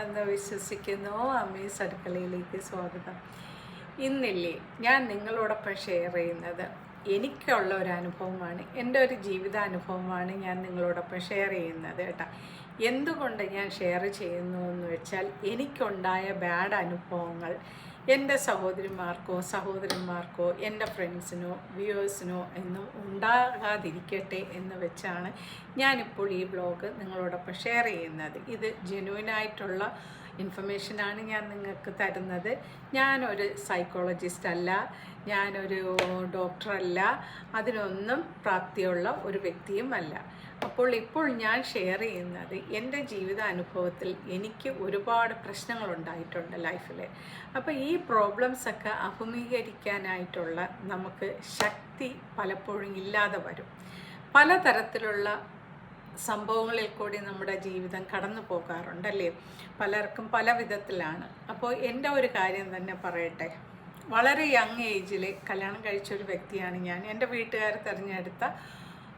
സുഖമാണെന്ന് വിശ്വസിക്കുന്നു. അമ്മീസ് അടുക്കളയിലേക്ക് സ്വാഗതം. ഇന്നില്ലേ ഞാൻ നിങ്ങളോടൊപ്പം ഷെയർ ചെയ്യുന്നത് എനിക്കുള്ള ഒരു അനുഭവമാണ്, എൻ്റെ ഒരു ജീവിതാനുഭവമാണ് ഞാൻ നിങ്ങളോടൊപ്പം ഷെയർ ചെയ്യുന്നത് കേട്ടോ. എന്തുകൊണ്ട് ഞാൻ ഷെയർ ചെയ്യുന്നു എന്ന് വെച്ചാൽ, എനിക്കുണ്ടായ ബാഡ് അനുഭവങ്ങൾ എൻ്റെ സഹോദരന്മാർക്കോ എൻ്റെ ഫ്രണ്ട്സിനോ വ്യൂവേഴ്സിനോ ഒന്നും ഉണ്ടാകാതിരിക്കട്ടെ എന്ന് വെച്ചാണ് ഞാനിപ്പോൾ ഈ ബ്ലോഗ് നിങ്ങളോടൊപ്പം ഷെയർ ചെയ്യുന്നത്. ഇത് ജെന്യുവനായിട്ടുള്ള ഇൻഫർമേഷനാണ് ഞാൻ നിങ്ങൾക്ക് തരുന്നത്. ഞാനൊരു സൈക്കോളജിസ്റ്റ് അല്ല, ഞാനൊരു ഡോക്ടറല്ല, അതിനൊന്നും പ്രാപ്തിയുള്ള ഒരു വ്യക്തിയുമല്ല. ഇപ്പോൾ ഞാൻ ഷെയർ ചെയ്യുന്നത് എൻ്റെ ജീവിതാനുഭവത്തിൽ എനിക്ക് ഒരുപാട് പ്രശ്നങ്ങളുണ്ടായിട്ടുണ്ട് ലൈഫിൽ. അപ്പോൾ ഈ പ്രോബ്ലംസൊക്കെ അഭിമുഖീകരിക്കാനായിട്ടുള്ള നമുക്ക് ശക്തി പലപ്പോഴും ഇല്ലാതെ വരും. പലതരത്തിലുള്ള സംഭവങ്ങളിൽ കൂടി നമ്മുടെ ജീവിതം കടന്നു പോകാറുണ്ടല്ലേ, പലർക്കും പല വിധത്തിലാണ്. അപ്പോൾ എൻ്റെ ഒരു കാര്യം തന്നെ പറയട്ടെ. വളരെ യങ് ഏജിൽ കല്യാണം കഴിച്ചൊരു വ്യക്തിയാണ് ഞാൻ. എൻ്റെ വീട്ടുകാർ തിരഞ്ഞെടുത്ത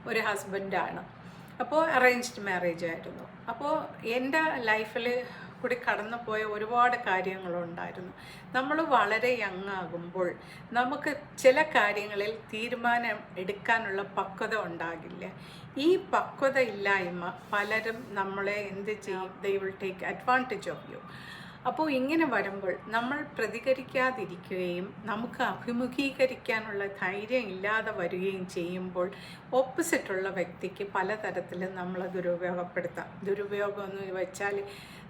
ഒരു ഹസ്ബൻഡാണ്. അപ്പോൾ അറേഞ്ച്ഡ് മാരേജ് ആയിരുന്നു. അപ്പോൾ എൻ്റെ ലൈഫിൽ കൂടി കടന്നു പോയ ഒരുപാട് കാര്യങ്ങളുണ്ടായിരുന്നു. നമ്മൾ വളരെ യങ് ആകുമ്പോൾ നമുക്ക് ചില കാര്യങ്ങളിൽ തീരുമാനം എടുക്കാനുള്ള പക്വത ഉണ്ടാകില്ല. ഈ പക്വത ഇല്ലായ്മ പലരും നമ്മളെ എന്ത് ചെയ്യും, they will take advantage of you. അപ്പോൾ ഇങ്ങനെ വരുമ്പോൾ നമ്മൾ പ്രതികരിക്കാതിരിക്കുകയും നമുക്ക് അഭിമുഖീകരിക്കാനുള്ള ധൈര്യം ഇല്ലാതെ വരികയും ചെയ്യുമ്പോൾ ഓപ്പോസിറ്റുള്ള വ്യക്തിക്ക് പലതരത്തിലും നമ്മളെ ദുരുപയോഗപ്പെടുത്താം. ദുരുപയോഗം എന്ന് വെച്ചാൽ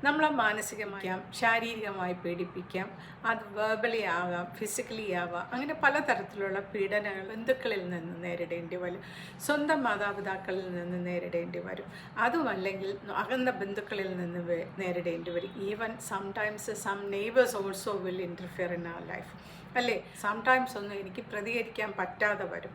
നമ്മളെ മാനസികമായും ശാരീരികമായി പീഡിപ്പിക്കാം. അത് വെർബലി ആകാം, ഫിസിക്കലി ആവാം. അങ്ങനെ പലതരത്തിലുള്ള പീഡനങ്ങൾ ബന്ധുക്കളിൽ നിന്ന് നേരിടേണ്ടി വരും, സ്വന്തം മാതാപിതാക്കളിൽ നിന്ന് നേരിടേണ്ടി വരും, അതുമല്ലെങ്കിൽ അകന്ന ബന്ധുക്കളിൽ നിന്ന് നേരിടേണ്ടി വരും. Even sometimes some neighbours also will interfere in our life അല്ലേ. സംടൈംസ് ഒന്നും എനിക്ക് പ്രതികരിക്കാൻ പറ്റാതെ വരും.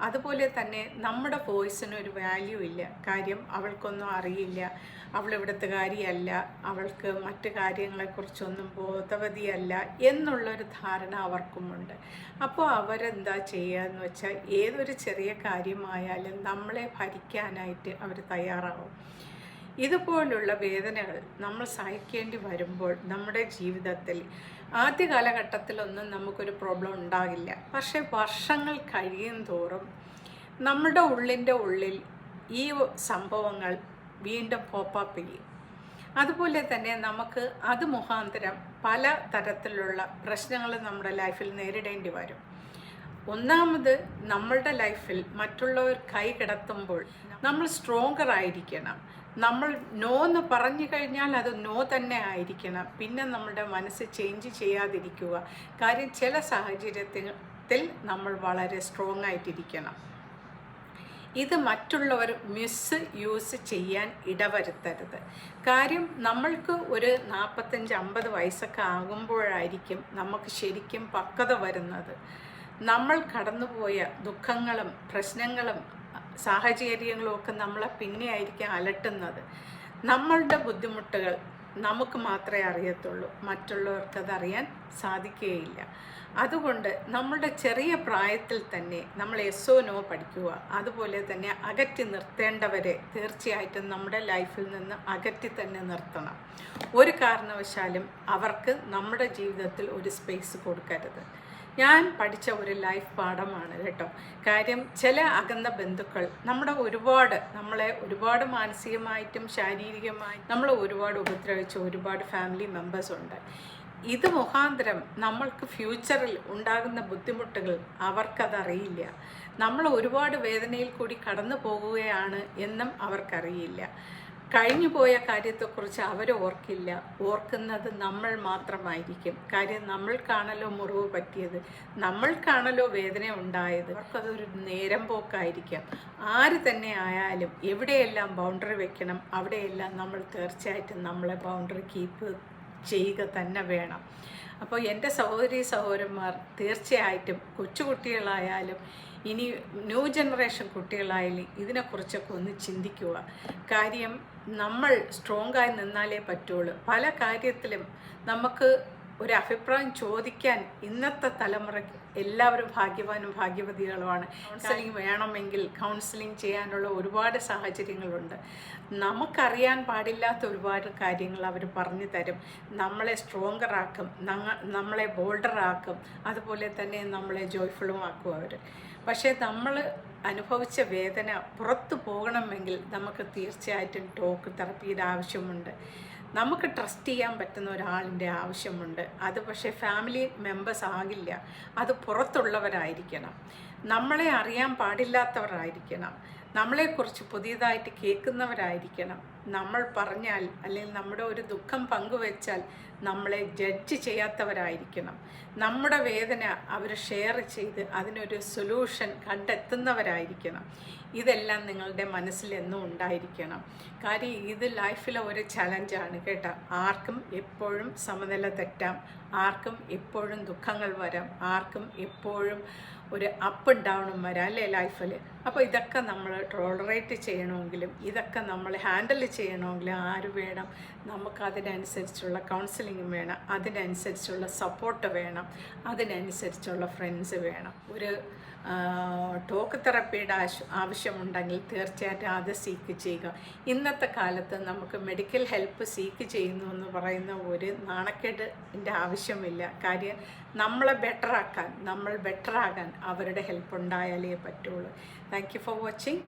അതുപോലെ തന്നെ നമ്മുടെ വോയിസിന് ഒരു വാല്യൂ ഇല്ല. കാര്യം അവൾക്കൊന്നും അറിയില്ല, അവളിവിടുത്തുകാരിയല്ല, അവൾക്ക് മറ്റു കാര്യങ്ങളെക്കുറിച്ചൊന്നും ബോധവതിയല്ല എന്നുള്ളൊരു ധാരണ അവർക്കുമുണ്ട്. അപ്പോൾ അവരെന്താ ചെയ്യുക എന്ന് വെച്ചാൽ, ഏതൊരു ചെറിയ കാര്യമായാലും നമ്മളെ ഭരിക്കാനായിട്ട് അവർ തയ്യാറാവും. ഇതുപോലുള്ള വേദനകൾ നമ്മൾ സഹിക്കേണ്ടി വരുമ്പോൾ നമ്മുടെ ജീവിതത്തിൽ ആദ്യ കാലഘട്ടത്തിലൊന്നും നമുക്കൊരു പ്രോബ്ലം ഉണ്ടാകില്ല. പക്ഷേ വർഷങ്ങൾ കഴിയും തോറും നമ്മുടെ ഉള്ളിൽ ഈ സംഭവങ്ങൾ വീണ്ടും പോപ്പപ്പ് ചെയ്യും. അതുപോലെ തന്നെ നമുക്ക് അത് മുഖാന്തരം പല തരത്തിലുള്ള പ്രശ്നങ്ങൾ നമ്മുടെ ലൈഫിൽ നേരിടേണ്ടി വരും. ഒന്നാമത്, നമ്മളുടെ ലൈഫിൽ മറ്റുള്ളവർ കൈ കിടത്തുമ്പോൾ നമ്മൾ സ്ട്രോങ്ങർ ആയിരിക്കണം. നമ്മൾ നോ എന്ന് പറഞ്ഞു കഴിഞ്ഞാൽ അത് നോ തന്നെ ആയിരിക്കണം. പിന്നെ നമ്മുടെ മനസ്സ് ചേഞ്ച് ചെയ്യാതിരിക്കുക. കാര്യം ചില സാഹചര്യത്തിൽ നമ്മൾ വളരെ സ്ട്രോങ് ആയിട്ടിരിക്കണം. ഇത് മറ്റുള്ളവർ യൂസ് ചെയ്യാൻ ഇടവരുത്തരുത്. കാര്യം നമ്മൾക്ക് ഒരു 45-50 വയസ്സൊക്കെ ആകുമ്പോഴായിരിക്കും നമുക്ക് ശരിക്കും പക്വത വരുന്നത്. നമ്മൾ കടന്നുപോയ ദുഃഖങ്ങളും പ്രശ്നങ്ങളും സാഹചര്യങ്ങളും ഒക്കെ നമ്മളെ പിന്നെ ആയിരിക്കും അലട്ടുന്നത്. നമ്മളുടെ ബുദ്ധിമുട്ടുകൾ നമുക്ക് മാത്രമേ അറിയത്തുള്ളൂ, മറ്റുള്ളവർക്കത് അറിയാൻ സാധിക്കുകയില്ല. അതുകൊണ്ട് നമ്മുടെ ചെറിയ പ്രായത്തിൽ തന്നെ നമ്മൾ എസ്സോ നോ പഠിക്കുക. അതുപോലെ തന്നെ അകറ്റി നിർത്തേണ്ടവരെ തീർച്ചയായിട്ടും നമ്മുടെ ലൈഫിൽ നിന്ന് അകറ്റി തന്നെ നിർത്തണം. ഒരു കാരണവശാലും അവർക്ക് നമ്മുടെ ജീവിതത്തിൽ ഒരു സ്പേസ് കൊടുക്കരുത്. ഞാൻ പഠിച്ച ഒരു ലൈഫ് പാഠമാണ് കേട്ടോ. കാര്യം ചില അകന്ന ബന്ധുക്കൾ നമ്മളെ ഒരുപാട് മാനസികമായിട്ടും ശാരീരികമായിട്ടും നമ്മളെ ഒരുപാട് ഉപദ്രവിച്ച ഒരുപാട് ഫാമിലി മെമ്പേഴ്സ് ഉണ്ട്. ഇത് മുഖാന്തരം നമ്മൾക്ക് ഫ്യൂച്ചറിൽ ഉണ്ടാകുന്ന ബുദ്ധിമുട്ടുകൾ അവർക്കതറിയില്ല. നമ്മൾ ഒരുപാട് വേദനയിൽ കൂടി കടന്നു പോകുകയാണ് എന്നും അവർക്കറിയില്ല. കഴിഞ്ഞു പോയ കാര്യത്തെക്കുറിച്ച് അവർ ഓർക്കില്ല. ഓർക്കുന്നത് നമ്മൾ മാത്രമായിരിക്കും. കാര്യം നമ്മൾക്കാണല്ലോ മുറിവ് പറ്റിയത്, നമ്മൾക്കാണല്ലോ വേദന ഉണ്ടായത്. അവർക്കതൊരു നേരം പോക്കായിരിക്കാം. ആര് തന്നെ ആയാലും എവിടെയെല്ലാം ബൗണ്ടറി വെക്കണം അവിടെയെല്ലാം നമ്മൾ തീർച്ചയായിട്ടും നമ്മളെ ബൗണ്ടറി കീപ്പ് ചെയ്യുക തന്നെ വേണം. അപ്പോൾ എൻ്റെ സഹോദരന്മാർ തീർച്ചയായിട്ടും കൊച്ചുകുട്ടികളായാലും ഇനി ന്യൂ ജനറേഷൻ കുട്ടികളായാലും ഇതിനെക്കുറിച്ചൊക്കെ ഒന്ന് ചിന്തിക്കുക. കാര്യം നമ്മൾ സ്ട്രോങ്ങായി നിന്നാലേ പറ്റുള്ളൂ. പല കാര്യത്തിലും നമുക്ക് ഒരു അഭിപ്രായം ചോദിക്കാൻ ഇന്നത്തെ തലമുറയ്ക്ക് എല്ലാവരും ഭാഗ്യവാനും ഭാഗ്യവതികളുമാണ്. കൗൺസിലിംഗ് വേണമെങ്കിൽ കൗൺസിലിംഗ് ചെയ്യാനുള്ള ഒരുപാട് സാഹചര്യങ്ങളുണ്ട്. നമുക്കറിയാൻ പാടില്ലാത്ത ഒരുപാട് കാര്യങ്ങൾ അവർ പറഞ്ഞു തരും. നമ്മളെ സ്ട്രോങ്ങർ ആക്കും, നമ്മളെ ബോൾഡർ ആക്കും, അതുപോലെ തന്നെ നമ്മളെ ജോയ്ഫുള്ളും ആക്കും അവർ. പക്ഷേ നമ്മൾ അനുഭവിച്ച വേദന പുറത്തു പോകണമെങ്കിൽ നമുക്ക് തീർച്ചയായിട്ടും ടോക്ക് തെറപ്പിയുടെ ആവശ്യമുണ്ട്. നമുക്ക് ട്രസ്റ്റ് ചെയ്യാൻ പറ്റുന്ന ഒരാളിൻ്റെ ആവശ്യമുണ്ട്. അത് പക്ഷേ ഫാമിലി മെമ്പേഴ്സ് ആകില്ല, അത് പുറത്തുള്ളവരായിരിക്കണം, നമ്മളെ അറിയാൻ പാടില്ലാത്തവരായിരിക്കണം, നമ്മളെക്കുറിച്ച് പുതിയതായിട്ട് കേൾക്കുന്നവരായിരിക്കണം. നമ്മൾ പറഞ്ഞാൽ അല്ലെങ്കിൽ നമ്മുടെ ഒരു ദുഃഖം പങ്കുവെച്ചാൽ നമ്മളെ ജഡ്ജ് ചെയ്യാത്തവരായിരിക്കണം. നമ്മുടെ വേദന അവർ ഷെയർ ചെയ്ത് അതിനൊരു സൊല്യൂഷൻ കണ്ടെത്തുന്നവരായിരിക്കണം. ഇതെല്ലാം നിങ്ങളുടെ മനസ്സിൽ എന്നും ഉണ്ടായിരിക്കണം. കാര്യം ഇത് ലൈഫിലെ ഒരു ചലഞ്ചാണ് കേട്ടോ. ആർക്കും എപ്പോഴും സമനില തെറ്റാം, ആർക്കും എപ്പോഴും ദുഃഖങ്ങൾ വരാം, ആർക്കും എപ്പോഴും ഒരു അപ്പ് ആൻഡ് ഡൗണും വരാം അല്ലേ ലൈഫിൽ. അപ്പോൾ ഇതൊക്കെ നമ്മൾ ടോളറേറ്റ് ചെയ്യണമെങ്കിലും ഇതൊക്കെ നമ്മൾ ഹാൻഡിൽ ചെയ്യണമെങ്കിലും ആര് വേണം? നമുക്കതിനനുസരിച്ചുള്ള കൗൺസിലിംഗ് വേണം, അതിനനുസരിച്ചുള്ള സപ്പോർട്ട് വേണം, അതിനനുസരിച്ചുള്ള ഫ്രണ്ട്സ് വേണം. ഒരു ടോക്ക് തെറപ്പിയുടെ ആവശ്യമുണ്ടെങ്കിൽ തീർച്ചയായിട്ടും അത് സീക്ക് ചെയ്യുക. ഇന്നത്തെ കാലത്ത് നമുക്ക് മെഡിക്കൽ ഹെൽപ്പ് സീക്ക് ചെയ്യുന്നു എന്ന് പറയുന്ന ഒരു നാണക്കേടിൻ്റെ ആവശ്യമില്ല. കാര്യം നമ്മളെ ബെറ്ററാക്കാൻ, നമ്മൾ ബെറ്ററാകാൻ അവരുടെ ഹെൽപ്പ് ഉണ്ടായാലേ പറ്റുള്ളൂ. Thank you for watching.